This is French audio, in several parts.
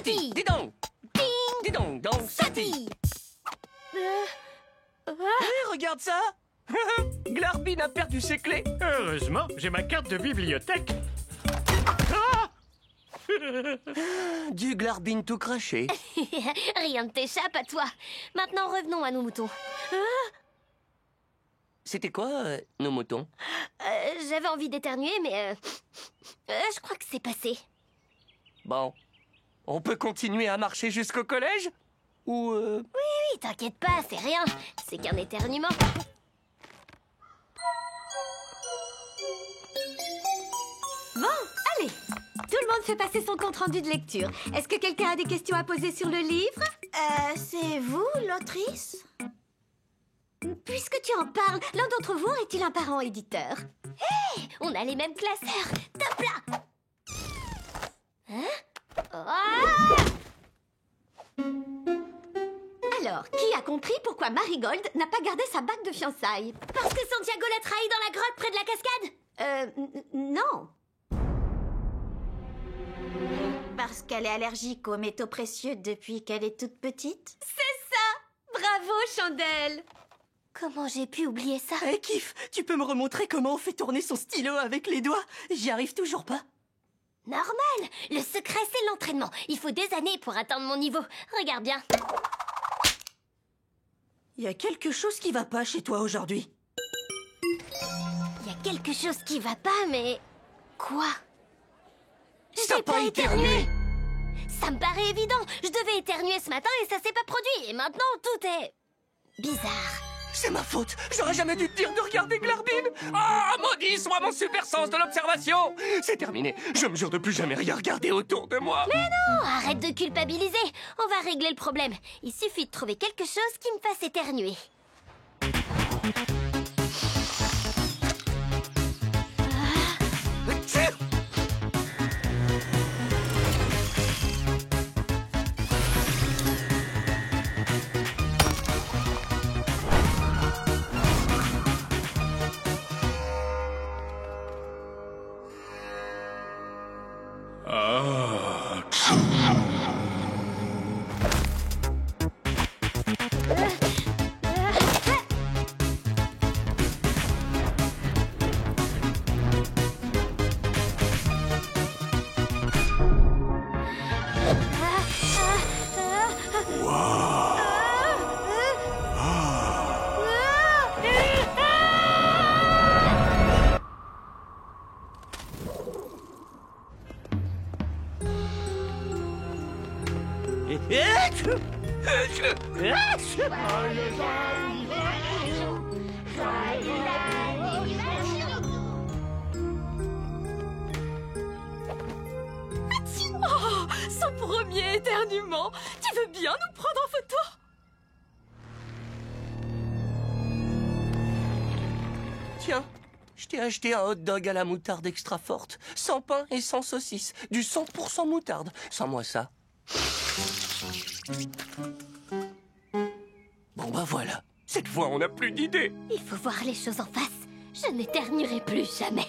Satie. Dis donc. Ding. Dis donc, Satie. Hé, regarde ça. Glarbin a perdu ses clés. Heureusement, j'ai ma carte de bibliothèque. Du Glarbin tout craché. Rien ne t'échappe à toi. Maintenant, revenons à nos moutons. C'était quoi, nos moutons? J'avais envie d'éternuer, mais je crois que c'est passé. Bon, on peut continuer à marcher jusqu'au collège? Ou Oui, t'inquiète pas, c'est rien. C'est qu'un éternuement. Bon, allez. Tout le monde fait passer son compte-rendu de lecture. Est-ce que quelqu'un a des questions à poser sur le livre? C'est vous, l'autrice? Puisque tu en parles, l'un d'entre vous est-il un parent éditeur? On a les mêmes classeurs. Top là. Hein? Ah! Alors, qui a compris pourquoi Marigold n'a pas gardé sa bague de fiançailles? Parce que Santiago l'a trahi dans la grotte près de la cascade. Non. Parce qu'elle est allergique aux métaux précieux depuis qu'elle est toute petite? C'est ça! Bravo, Chandelle! Comment j'ai pu oublier ça? Hé, Kif, tu peux me remontrer comment on fait tourner son stylo avec les doigts? J'y arrive toujours pas. Normal. Le secret, c'est l'entraînement. Il faut des années pour atteindre mon niveau. Regarde bien. Il y a quelque chose qui va pas chez toi aujourd'hui. Il y a quelque chose qui va pas, mais... Quoi? T'as pas éternué? Ça me paraît évident. Je devais éternuer ce matin et ça s'est pas produit. Et maintenant, tout est... bizarre. C'est ma faute. J'aurais jamais dû te dire de regarder Glarbin. Ah, maudit soit mon super sens de l'observation. C'est terminé. Je me jure de plus jamais rien regarder autour de moi. Mais non, arrête de culpabiliser. On va régler le problème. Il suffit de trouver quelque chose qui me fasse éternuer. Oh, son premier éternuement. Tu veux bien nous prendre en photo? Tiens, je t'ai acheté un hot dog à la moutarde extra forte. Sans pain et sans saucisse. Du 100% moutarde. Sans moi ça. Bon bah voilà. Cette fois, on n'a plus d'idée. Il faut voir les choses en face. Je n'éternuerai plus jamais.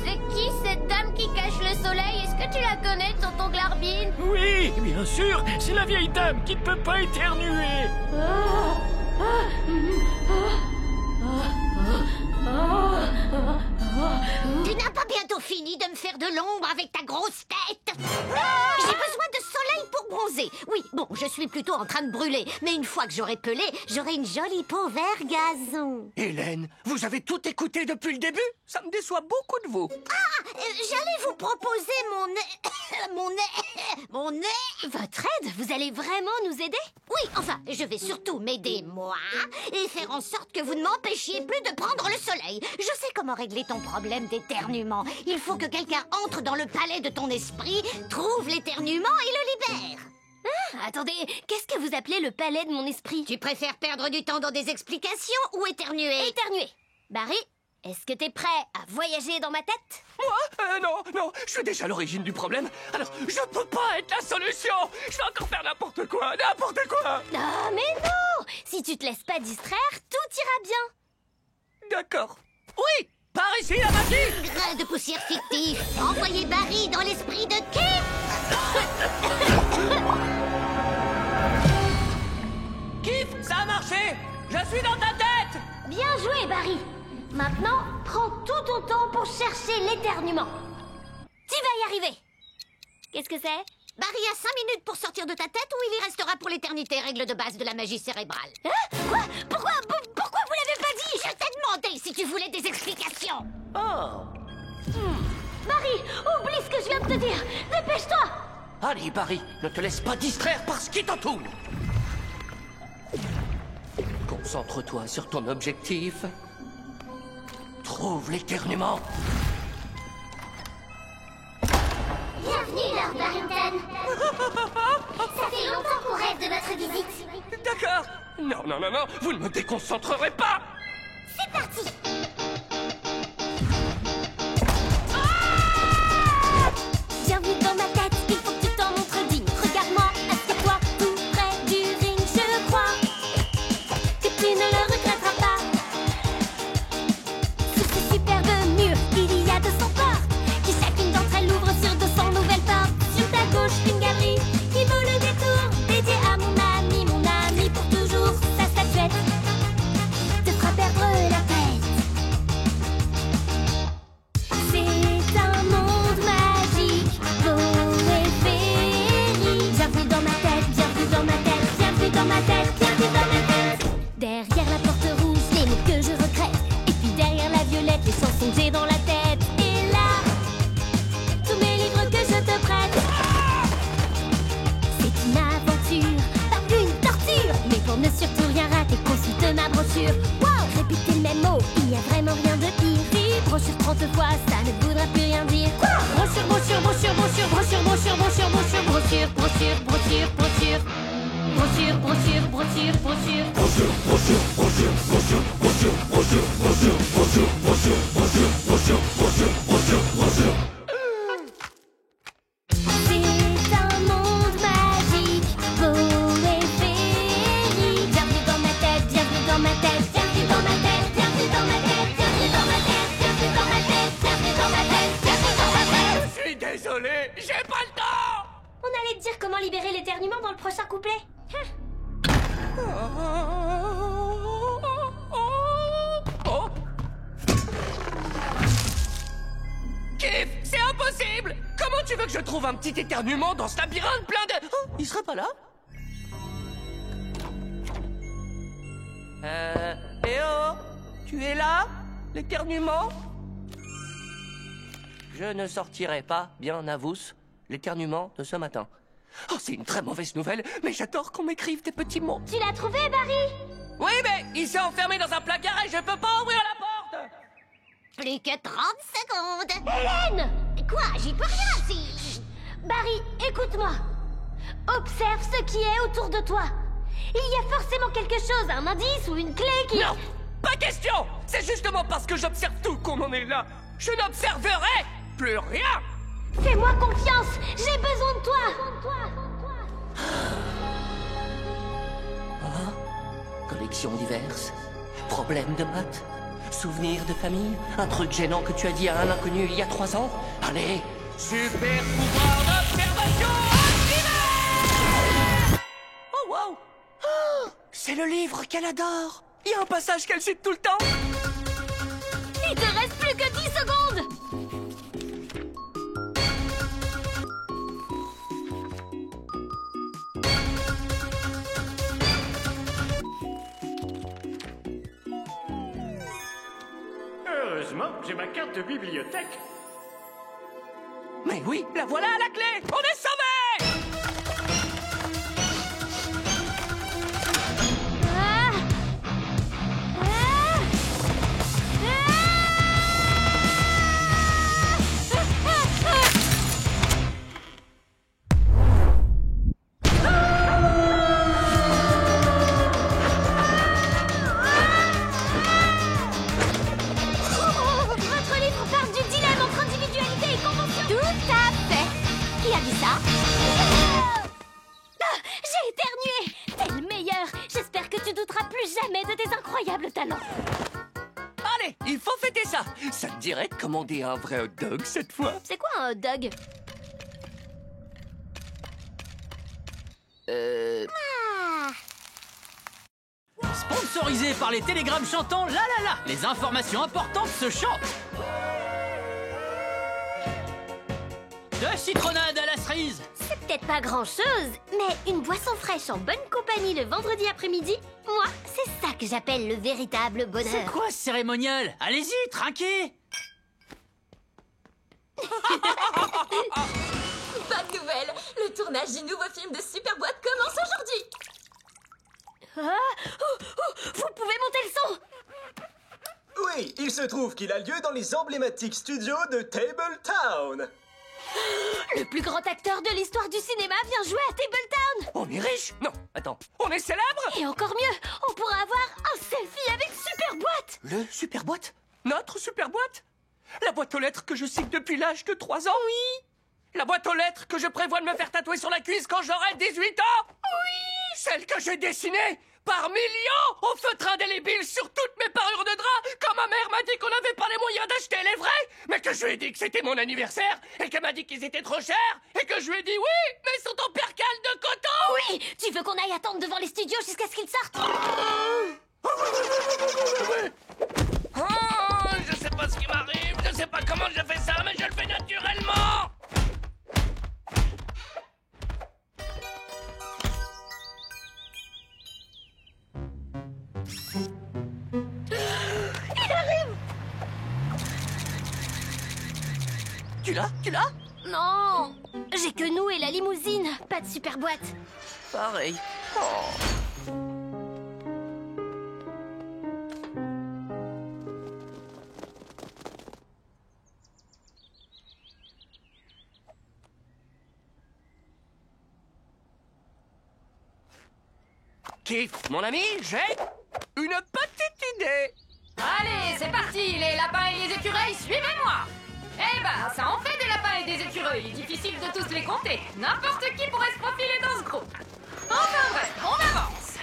C'est qui cette dame qui cache le soleil? Est-ce que tu la connais, tonton Glarbin? Oui, bien sûr, c'est la vieille dame qui ne peut pas éternuer. Tu n'as pas bientôt fini de me faire de l'ombre avec ta grosse tête? J'ai besoin de soleil pour bronzer. Oui, bon, je suis plutôt en train de brûler. Mais une fois que j'aurai pelé, j'aurai une jolie peau vert gazon. Hélène, vous avez tout écouté depuis le début? Ça me déçoit beaucoup de vous. J'allais vous proposer mon nez... mon nez... Votre aide? Vous allez vraiment nous aider? Oui, enfin, je vais surtout m'aider, moi, et faire en sorte que vous ne m'empêchiez plus de prendre le soleil. Je sais comment régler ton problème d'éternuement. Il faut que quelqu'un entre dans le palais de ton esprit, trouve l'éternuement et le libère. Attendez, qu'est-ce que vous appelez le palais de mon esprit? Tu préfères perdre du temps dans des explications ou éternuer? Éternuer. Barry, est-ce que t'es prêt à voyager dans ma tête? Moi? Non, je suis déjà à l'origine du problème. Alors, je peux pas être la solution. Je vais encore faire n'importe quoi. Ah, mais non! Si tu te laisses pas distraire, tout ira bien. D'accord. Oui, Par ici, la magie! Grain de poussière fictif. Envoyez Barry dans l'esprit de Kif. Kif, ça a marché! Je suis dans ta tête! Bien joué, Barry. Maintenant, prends tout ton temps pour chercher l'éternuement. Tu vas y arriver. Qu'est-ce que c'est? Barry a 5 minutes pour sortir de ta tête ou il y restera pour l'éternité, règle de base de la magie cérébrale. Hein? Quoi? Pourquoi vous l'avez pas dit? Je t'ai demandé si tu voulais des explications. Oh! Barry, oublie ce que je viens de te dire. Dépêche-toi. Allez, Barry, ne te laisse pas distraire par ce qui t'entoure. Concentre-toi sur ton objectif. Trouve l'éternuement. Bienvenue, Lord Barrington. Ça fait longtemps qu'on rêve de votre visite. D'accord. Non, non, non, non, vous ne me déconcentrerez pas. C'est parti. Bienvenue dans ma tête, il faut que tu t'en montres digne. Regarde-moi, assieds-toi tout près du ring. Je crois que tu ne le regretteras pas. Sous ce superbe mur, il y a 200 portes qui chacune d'entre elles ouvre sur 200 nouvelles portes. Sur ta gauche, une galerie qui vaut le détour, dédiée à mon ami pour toujours. Sa statuette te fera perdre la tête. C'est un monde magique, beau et féerique. Bienvenue dans ma tête, bienvenue dans ma tête, bienvenue dans ma tête, bienvenue dans ma tête. Derrière la porte rouge, les mots que je regrette. Et puis derrière la violette, les chansons que j'ai dans la tête. Et là, tous mes livres que je te prête. C'est une aventure, pas plus une torture. Mais pour ne surtout rien rater, consulte ma brochure. Wow, répéter le même mot, il y a vraiment rien de pire. Si brochure 30 fois, ça ne voudra plus rien dire. Quoi? Brochure, brochure, brochure, brochure, brochure, brochure, brochure, brochure, brochure, brochure, brochure, brochure. Brochure, brochure, brochure, brochure. C'est un monde magique, beau et féerique. Bienvenue dans ma tête, bienvenue dans ma tête, bienvenue dans ma tête, bienvenue dans ma tête, bienvenue dans ma tête, bienvenue dans ma tête, bienvenue dans ma tête, bienvenue dans ma tête. Je suis désolé, j'ai pas le temps. On allait te dire comment libérer l'éternuement dans le prochain couplet. Oh. Kif, c'est impossible. Comment tu veux que je trouve un petit éternuement dans ce labyrinthe plein de... Oh, il sera pas là? Eh oh, tu es là? L'éternuement? Je ne sortirai pas, bien avoues, l'éternuement de ce matin. Oh, c'est une très mauvaise nouvelle, mais j'adore qu'on m'écrive des petits mots. Tu l'as trouvé, Barry? Oui, mais il s'est enfermé dans un placard et je peux pas ouvrir la porte. Plus que 30 secondes. Hélène! Quoi? J'y peux rien si... Barry, écoute-moi. Observe ce qui est autour de toi. Il y a forcément quelque chose, un indice ou une clé qui... Non, pas question. C'est justement parce que j'observe tout qu'on en est là. Je n'observerai plus rien. Fais-moi confiance, j'ai besoin de toi. Collections diverses, problèmes de maths, souvenirs de famille, un truc gênant que tu as dit à un inconnu il y a 3 ans. Allez, super pouvoir d'observation activé! Oh wow! Oh, c'est le livre qu'elle adore. Il y a un passage qu'elle cite tout le temps. Il te reste plus que 10 secondes. Heureusement, j'ai ma carte de bibliothèque. Mais oui, la voilà à la clé. On est sauvés! Ah. Ah. Votre livre parle du dilemme entre individualité et convention. Tout à fait. Qui a dit ça? Ah, j'ai éternué. T'es le meilleur. J'espère que tu douteras plus jamais de tes incroyables talents. Allez, il faut fêter ça. ça. Ça te dirait de commander un vrai hot dog cette fois? C'est quoi un hot dog? Sponsorisé par les télégrammes chantants La La La. Les informations importantes se chantent. De citronnade à la cerise. C'est peut-être pas grand-chose, mais une boisson fraîche en bonne compagnie le vendredi après-midi, moi, c'est ça que j'appelle le véritable C'est bonheur. quoi ce cérémonial? Allez-y, trinquez. Bonne nouvelle, le tournage du nouveau film de Superboîte commence aujourd'hui. Vous pouvez monter le son? Oui, il se trouve qu'il a lieu dans les emblématiques studios de Tabletown. Le plus grand acteur de l'histoire du cinéma vient jouer à Tabletown. On est riche? Non, attends, on est célèbre? Et encore mieux, on pourra avoir un selfie avec Superboîte. Le Superboîte? Notre Superboîte? La boîte aux lettres que je cite depuis l'âge de 3 ans? Oui. La boîte aux lettres que je prévois de me faire tatouer sur la cuisse quand j'aurai 18 ans? Oui. Celle que j'ai dessinée par millions au feutre indélébile sur toutes mes parures de drap quand ma mère m'a dit qu'on n'avait pas les moyens d'acheter les vrais, mais que je lui ai dit que c'était mon anniversaire et qu'elle m'a dit qu'ils étaient trop chers et que je lui ai dit oui, mais ils sont en percale de coton. Oui, tu veux qu'on aille attendre devant les studios jusqu'à ce qu'ils sortent? Oh, je sais pas ce qui m'arrive, je sais pas comment je fais ça, mais je le fais naturellement. Il arrive. Tu l'as? Tu l'as? Non, j'ai que nous et la limousine, pas de Superboîte. Pareil. Keith, mon ami, j'ai une petite idée. Allez, c'est parti, les lapins et les écureuils, suivez-moi. Eh ben, ça en fait des lapins et des écureuils, difficile de tous les compter. N'importe qui pourrait se profiler dans ce groupe. Enfin bref, on avance.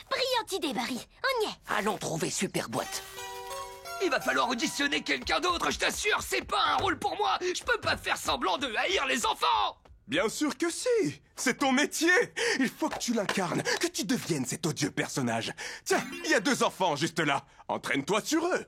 Brillante idée, Barry, on y est. Allons trouver Superboîte. Il va falloir auditionner quelqu'un d'autre, je t'assure, c'est pas un rôle pour moi. Je peux pas faire semblant de haïr les enfants. Bien sûr que si. C'est ton métier. Il faut que tu l'incarnes, que tu deviennes cet odieux personnage. Tiens, il y a 2 enfants juste là. Entraîne-toi sur eux.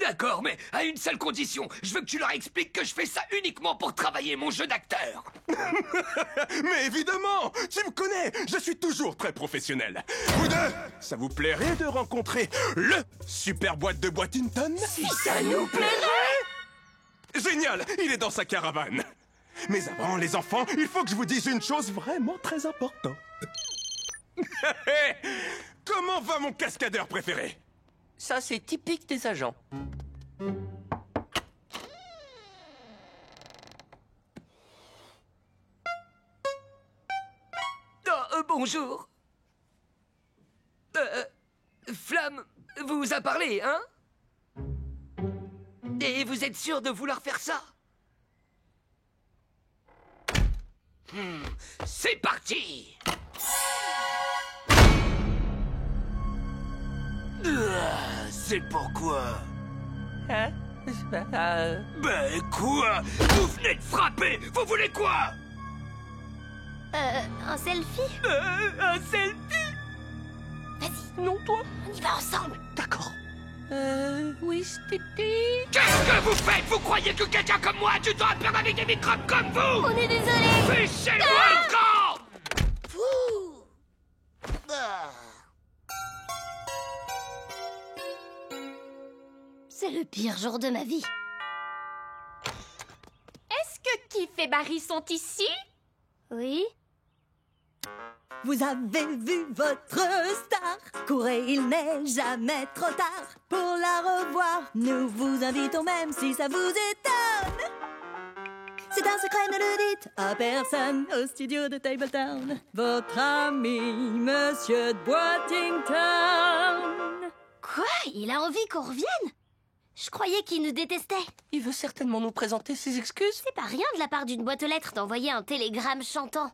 D'accord, mais à une seule condition. Je veux que tu leur expliques que je fais ça uniquement pour travailler mon jeu d'acteur. Mais évidemment, tu me connais, je suis toujours très professionnel. Vous deux, ça vous plairait de rencontrer le Superboîte de Boitington? Si ça nous plairait! Génial, il est dans sa caravane. Mais avant, les enfants, il faut que je vous dise une chose vraiment très importante. Comment va mon cascadeur préféré? Ça, c'est typique des agents. Bonjour. Flamme vous a parlé, hein? Et vous êtes sûr de vouloir faire ça? C'est parti! C'est pourquoi? Hein? Ben quoi? Vous venez de frapper! Vous voulez quoi? Un selfie? Un selfie? Vas-y. Non, toi? On y va ensemble. D'accord. Oui, Stippy. Qu'est-ce que vous faites? Vous croyez que quelqu'un comme moi a du temps à perdre avec des microbes comme vous? On est désolé. Fichez-moi le camp! C'est le pire jour de ma vie. Est-ce que Keith et Barry sont ici? Oui? Vous avez vu votre star? Courez, il n'est jamais trop tard. Pour la revoir, nous vous invitons même si ça vous étonne. C'est un secret, ne le dites à personne. Au studio de Tabletown, votre ami, Monsieur Boitington. Quoi? Il a envie qu'on revienne? Je croyais qu'il nous détestait. Il veut certainement nous présenter ses excuses. C'est pas rien de la part d'une boîte aux lettres d'envoyer un télégramme chantant.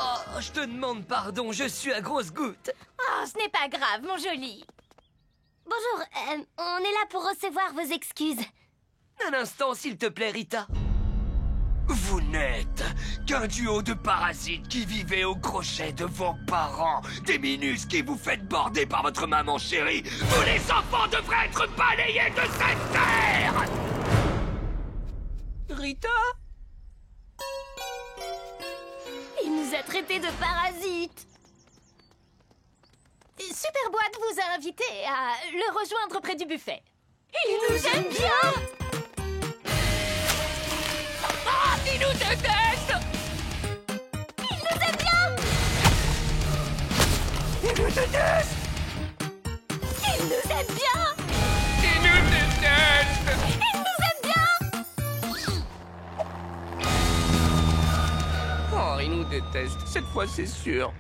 Oh, je te demande pardon, je suis à grosse goutte. Oh, ce n'est pas grave, mon joli. Bonjour, on est là pour recevoir vos excuses. Un instant, s'il te plaît, Rita. Vous n'êtes qu'un duo de parasites qui vivaient au crochet de vos parents. Des minus qui vous faites border par votre maman chérie. Vous les enfants devraient être balayés de cette terre. Rita? Il nous a traités de parasites. Superboîte vous a invité à le rejoindre près du buffet. Il nous aime bien. Ah, il nous déteste. Il nous aime bien. Il nous déteste. Il nous aime bien. Il nous déteste. Il nous aime bien. Oh, il nous déteste. Cette fois, c'est sûr.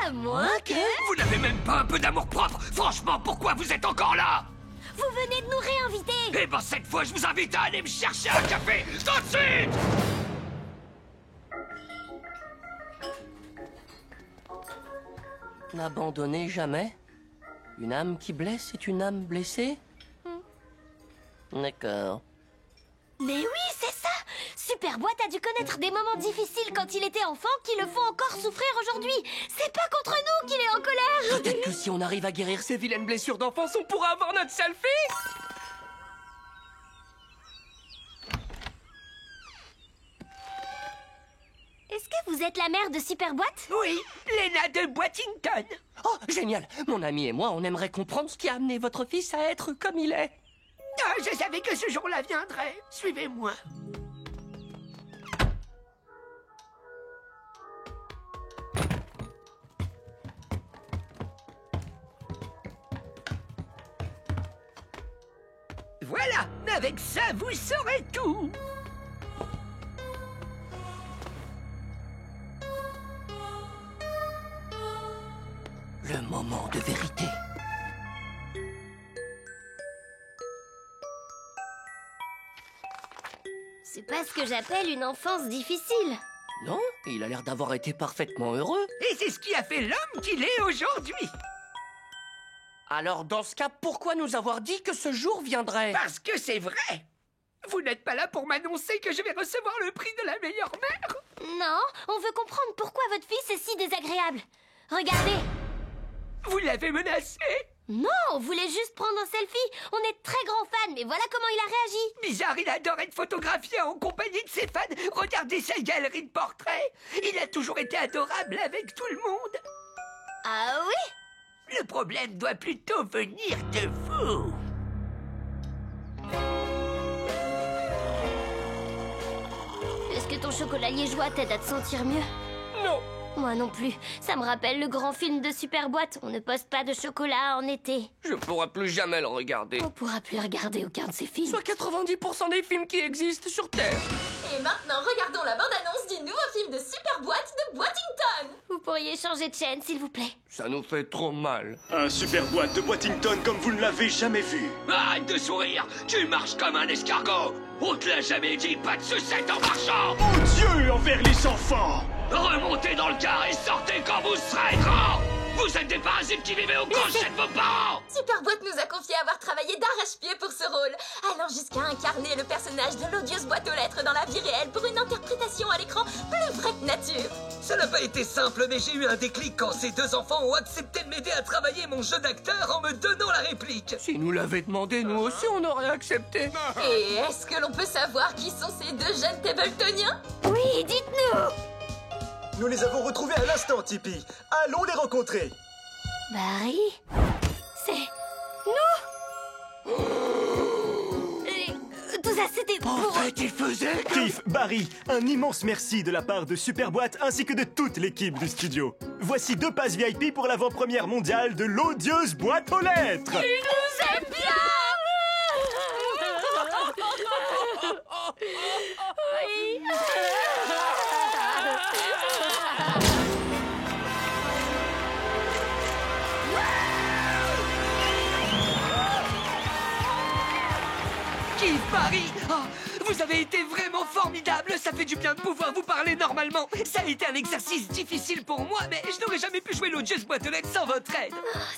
À moins que... Vous n'avez même pas un peu d'amour-propre. Franchement, pourquoi vous êtes encore là? Vous venez de nous réinviter. Eh ben, cette fois, je vous invite à aller me chercher un café. Tout de suite. N'abandonnez jamais. Une âme qui blesse est une âme blessée. D'accord. Mais oui, c'est ça. Superboîte a dû connaître des moments difficiles quand il était enfant qui le font encore souffrir aujourd'hui. C'est pas contre nous qu'il est en colère. Peut-être que si on arrive à guérir ces vilaines blessures d'enfance, on pourra avoir notre selfie. Est-ce que vous êtes la mère de Superboîte? Oui, Lena de Boitington. Oh, génial. Mon ami et moi, on aimerait comprendre ce qui a amené votre fils à être comme il est. Ah, je savais que ce jour-là viendrait. Suivez-moi. Voilà, avec ça, vous saurez tout. Le moment de vérité. C'est pas ce que j'appelle une enfance difficile. Non, il a l'air d'avoir été parfaitement heureux. Et c'est ce qui a fait l'homme qu'il est aujourd'hui. Alors, dans ce cas, pourquoi nous avoir dit que ce jour viendrait? Parce que c'est vrai. Vous n'êtes pas là pour m'annoncer que je vais recevoir le prix de la meilleure mère? Non, on veut comprendre pourquoi votre fils est si désagréable. Regardez. Vous l'avez menacé? Non, on voulait juste prendre un selfie. On est de très grands fans, mais voilà comment il a réagi. Bizarre, il adore être photographié en compagnie de ses fans. Regardez sa galerie de portraits. Il a toujours été adorable avec tout le monde. Ah oui? Le problème doit plutôt venir de vous. Est-ce que ton chocolat liégeois t'aide à te sentir mieux? Non. Moi non plus. Ça me rappelle le grand film de Superboîte. On ne poste pas de chocolat en été. Je pourrai plus jamais le regarder. On pourra plus regarder aucun de ces films. Soit 90% des films qui existent sur Terre. Et maintenant, regardons la bande-annonce du nouveau film de Superboîte de Boitington. Vous pourriez changer de chaîne, s'il vous plaît. Ça nous fait trop mal. Un Superboîte de Boitington comme vous ne l'avez jamais vu. Arrête de sourire. Tu marches comme un escargot. On te l'a jamais dit, pas de sucette en marchant. Odieux envers les enfants. Remontez dans le car et sortez quand vous serez grand. Vous êtes des parasites qui vivez au crochet de vos parents. Superboîte nous a confié avoir travaillé d'arrache-pied pour ce rôle, allant jusqu'à incarner le personnage de l'odieuse boîte aux lettres dans la vie réelle pour une interprétation à l'écran plus vraie que nature. Ça n'a pas été simple, mais j'ai eu un déclic quand ces deux enfants ont accepté de m'aider à travailler mon jeu d'acteur en me donnant la réplique. Si nous l'avait demandé, nous aussi on aurait accepté. Et est-ce que l'on peut savoir qui sont ces deux jeunes Tabletoniens? Oui, dites-nous. Nous les avons retrouvés à l'instant, Tipeee. Allons les rencontrer. Barry? C'est... nous? Et, tout ça, c'était pour... En fait, il faisait... Cliff, Barry, un immense merci de la part de Superboîte ainsi que de toute l'équipe du studio. Voici 2 passes VIP pour l'avant-première mondiale de l'odieuse boîte aux lettres. Il nous aime bien. Oui. Paris. Oh, Vous avez été vraiment formidable. Ça fait du bien de pouvoir vous parler normalement. Ça a été un exercice difficile pour moi, mais je n'aurais jamais pu jouer l'odieuse boîte aux lettres sans votre aide.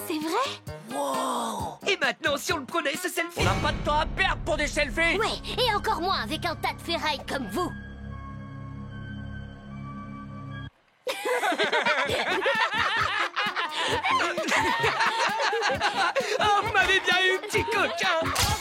C'est vrai? Wow! Et maintenant, si on le prenait, ce selfie... On n'a pas de temps à perdre pour des selfies. Ouais, et encore moins avec un tas de ferraille comme vous. Oh, vous m'avez bien eu, petit coquin!